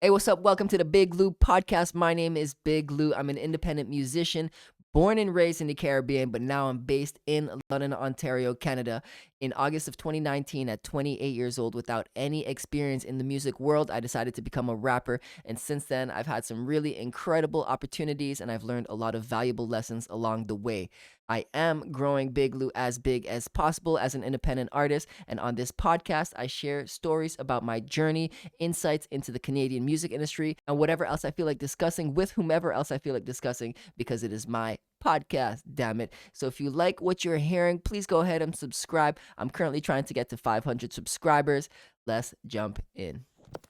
Hey, what's up? Welcome to the Big Lou podcast. My name is Big Lou. I'm an independent musician, born and raised in the Caribbean, but now I'm based in London, Ontario, Canada. In August of 2019, at 28 years old, without any experience in the music world, I decided to become a rapper. And since then, I've had some really incredible opportunities and I've learned a lot of valuable lessons along the way. I am growing Big Lou as big as possible as an independent artist. And on this podcast, I share stories about my journey, insights into the Canadian music industry, and whatever else I feel like discussing with whomever else I feel like discussing because it is my podcast, damn it. So if you like what you're hearing, please go ahead and subscribe. I'm currently trying to get to 500 subscribers. Let's jump in.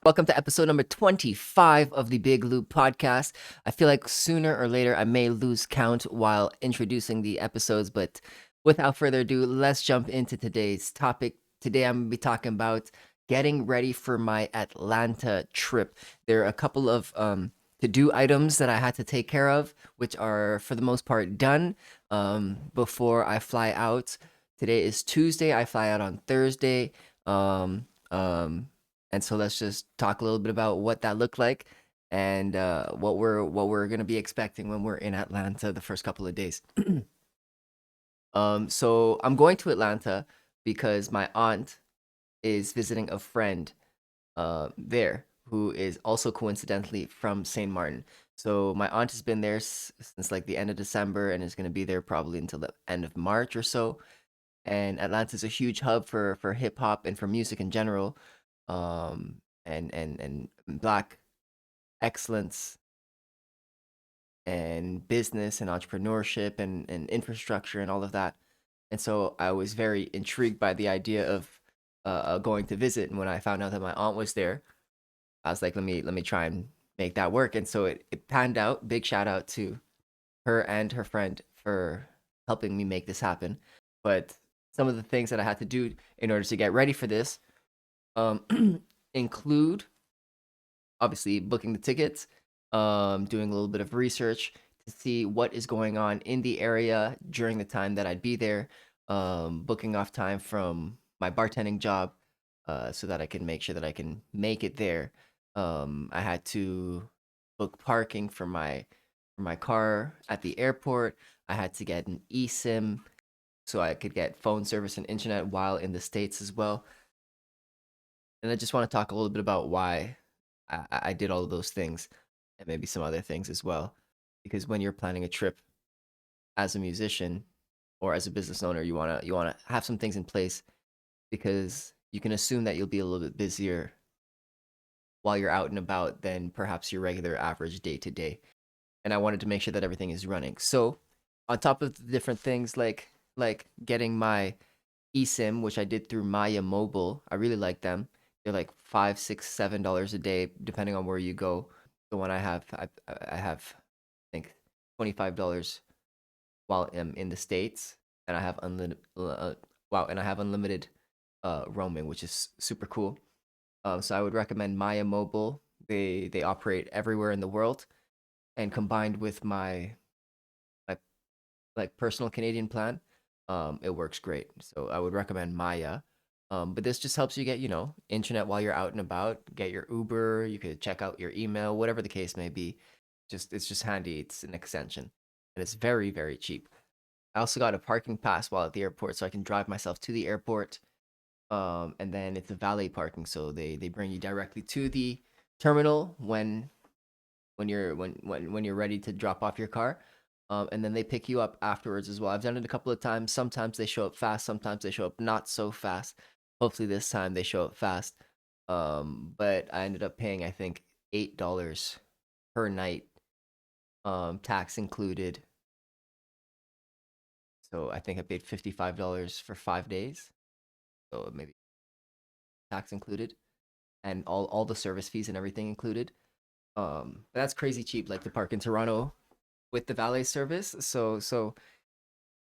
Welcome to episode number 25 of the Big Loop podcast. I feel like sooner or later I may lose count while introducing the episodes, but without further ado, let's jump into today's topic. Today I'm going to be talking about getting ready for my Atlanta trip. There are a couple of to do items that I had to take care of, which are for the most part done before I fly out. Today is Tuesday. I fly out on Thursday. Um, um, and so let's just talk a little bit about what that looked like and what we're gonna be expecting when we're in Atlanta the first couple of days. So I'm going to Atlanta because my aunt is visiting a friend there who is also coincidentally from St. Martin. So my aunt has been there since like the end of December and is going to be there probably until the end of March or so. And Atlanta is a huge hub for hip hop and for music in general, and Black excellence and business and entrepreneurship and infrastructure and all of that. And so I was very intrigued by the idea of going to visit. And when I found out that my aunt was there, I was like, let me try and make that work. And so it panned out. Big shout out to her and her friend for helping me make this happen. But some of the things that I had to do in order to get ready for this include obviously booking the tickets, doing a little bit of research to see what is going on in the area during the time that I'd be there, booking off time from my bartending job so that I can make sure that I can make it there. I had to book parking for my car at the airport. I had to get an eSIM so I could get phone service and internet while in the States as well. And I just want to talk a little bit about why I did all of those things and maybe some other things as well. Because when you're planning a trip as a musician or as a business owner, you wanna have some things in place because you can assume that you'll be a little bit busier while you're out and about than perhaps your regular average day to day. And I wanted to make sure that everything is running. So on top of the different things like getting my eSIM, which I did through Maya Mobile. I really like them. They're like $5, $6, $7 a day, depending on where you go. The one I have, I think, $25 while I'm in the States, and I have unlimited. Wow, and I have unlimited roaming, which is super cool. So I would recommend Maya Mobile. They operate everywhere in the world, and combined with my like personal Canadian plan, it works great. So I would recommend Maya. But this just helps you get, internet while you're out and about, get your Uber, you could check out your email, whatever the case may be. Just it's just handy. It's an extension. And it's very, very cheap. I also got a parking pass while at the airport so I can drive myself to the airport. And then it's a valet parking, so they bring you directly to the terminal when you're ready to drop off your car. And then they pick you up afterwards as well. I've done it a couple of times. Sometimes they show up fast, sometimes they show up not so fast. Hopefully this time they show up fast. But I ended up paying I think $8 per night, tax included. So I think I paid $55 for 5 days. So maybe tax included and all the service fees and everything included. But that's crazy cheap, like to park in Toronto with the valet service. So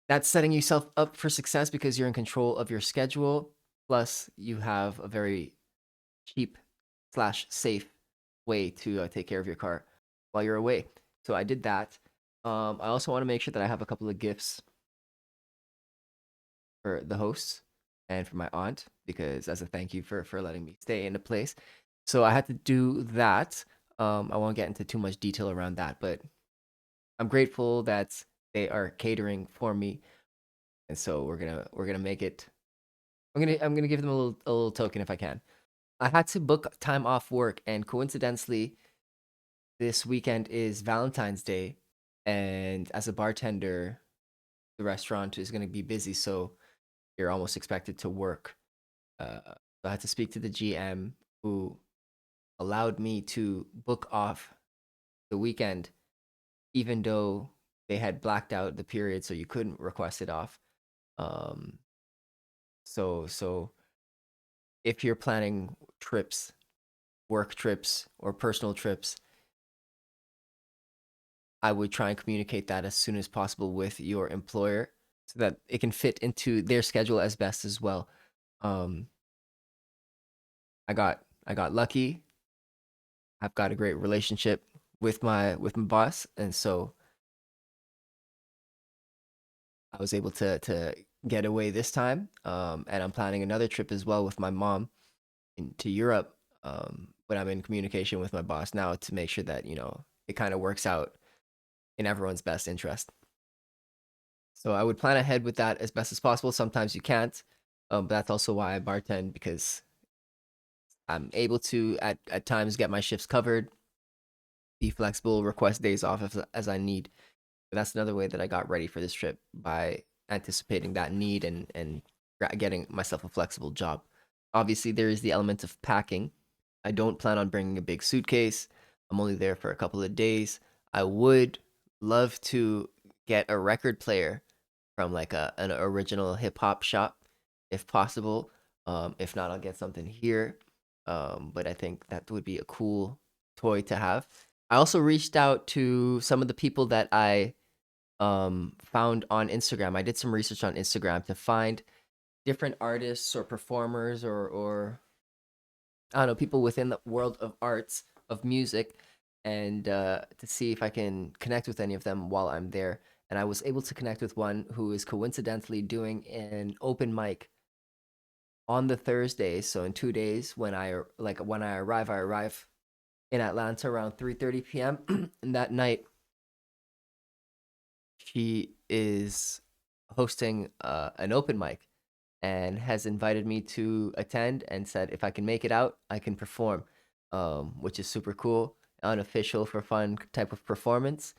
that's setting yourself up for success because you're in control of your schedule. Plus, you have a very cheap slash safe way to take care of your car while you're away. So I did that. I also want to make sure that I have a couple of gifts for the hosts and for my aunt because as a thank you for letting me stay in the place. So I had to do that. I won't get into too much detail around that, but I'm grateful that they are catering for me, and so we're gonna make it. I'm gonna give them a little token if I can. I had to book time off work, and coincidentally, this weekend is Valentine's Day, and as a bartender, the restaurant is gonna be busy, so you're almost expected to work. So I had to speak to the GM who allowed me to book off the weekend, even though they had blacked out the period, so you couldn't request it off. Um, so if you're planning trips, work trips, or personal trips, I would try and communicate that as soon as possible with your employer so that it can fit into their schedule as best as well. Um, I got lucky. I've got a great relationship with my boss, and so I was able to get away this time. And I'm planning another trip as well with my mom to Europe. But I'm in communication with my boss now to make sure that it kind of works out in everyone's best interest. So I would plan ahead with that as best as possible. Sometimes you can't, but that's also why I bartend because I'm able to at times get my shifts covered, be flexible, request days off as I need. But that's another way that I got ready for this trip by anticipating that need and getting myself a flexible job. Obviously, there is the element of packing. I don't plan on bringing a big suitcase. I'm only there for a couple of days. I would love to get a record player from like an original hip hop shop if possible. If not, I'll get something here. But I think that would be a cool toy to have. I also reached out to some of the people that I found on Instagram. I did some research on Instagram to find different artists or performers or I don't know, people within the world of arts, of music, and to see if I can connect with any of them while I'm there. And I was able to connect with one who is coincidentally doing an open mic on the Thursday. So in 2 days, when I arrive in Atlanta around 3:30 p.m. and that night she is hosting an open mic and has invited me to attend and said if I can make it out, I can perform, which is super cool, unofficial for fun type of performance.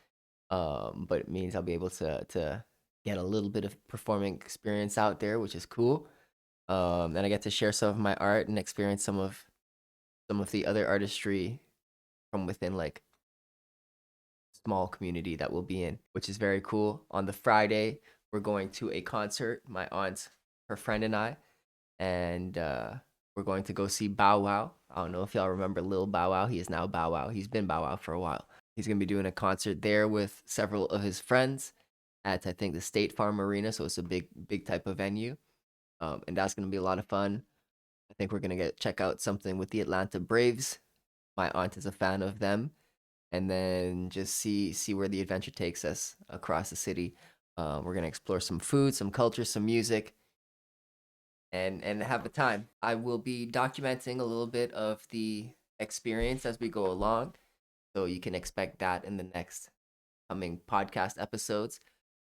But it means I'll be able to get a little bit of performing experience out there, which is cool. And I get to share some of my art and experience some of the other artistry from within like small community that we'll be in, which is very cool. On the Friday, we're going to a concert. My aunt, her friend, and I, and we're going to go see Bow Wow. I don't know if y'all remember Lil Bow Wow. He is now Bow Wow. He's been Bow Wow for a while. He's gonna be doing a concert there with several of his friends at I think the State Farm Arena. So it's a big type of venue, and that's gonna be a lot of fun. I think we're gonna get check out something with the Atlanta Braves. My aunt is a fan of them, and then just see where the adventure takes us across the city. We're gonna explore some food, some culture, some music, and have a time. I will be documenting a little bit of the experience as we go along, so you can expect that in the next coming podcast episodes.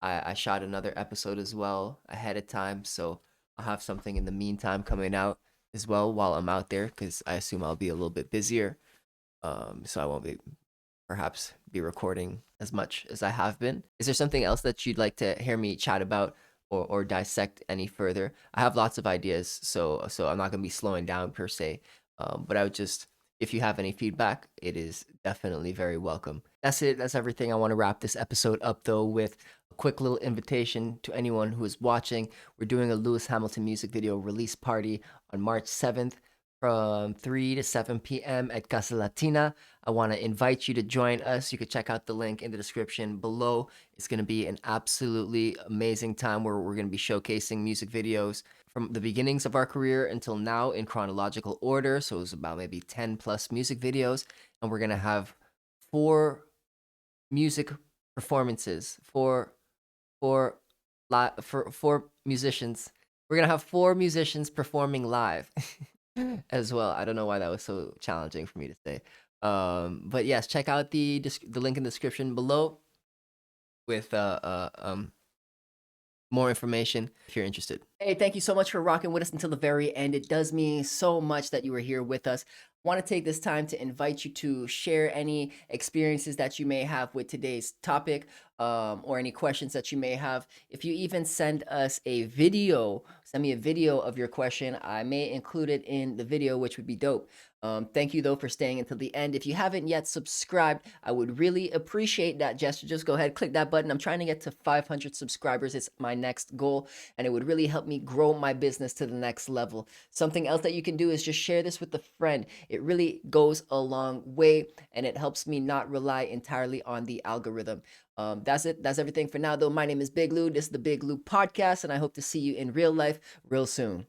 I shot another episode as well ahead of time, so I'll have something in the meantime coming out as well while I'm out there because I assume I'll be a little bit busier. So I won't be perhaps be recording as much as I have been. Is there something else that you'd like to hear me chat about or dissect any further? I have lots of ideas, so I'm not gonna be slowing down per se. But I would just if you have any feedback, it is definitely very welcome. That's it. That's everything. I want to wrap this episode up though with a quick little invitation to anyone who is watching. We're doing a Lewis Hamilton music video release party on March 7th from 3 to 7 p.m. at Casa Latina. I want to invite you to join us. You can check out the link in the description below. It's going to be an absolutely amazing time where we're going to be showcasing music videos from the beginnings of our career until now in chronological order. So it's about maybe 10 plus music videos. And we're going to have four music performances, four musicians. We're going to have four musicians performing live as well. I don't know why that was so challenging for me to say. But yes, check out the link in the description below with more information if you're interested. Hey, thank you so much for rocking with us until the very end. It does mean so much that you were here with us. Want to take this time to invite you to share any experiences that you may have with today's topic, or any questions that you may have. If you even send us a video, send me a video of your question, I may include it in the video, which would be dope. Thank you though for staying until the end. If you haven't yet subscribed, I would really appreciate that gesture. Just go ahead, click that button. I'm trying to get to 500 subscribers. It's my next goal, and it would really help me grow my business to the next level. Something else that you can do is just share this with a friend. It really goes a long way, and it helps me not rely entirely on the algorithm. That's it. That's everything for now, though. My name is Big Lou. This is the Big Lou Podcast, and I hope to see you in real life real soon.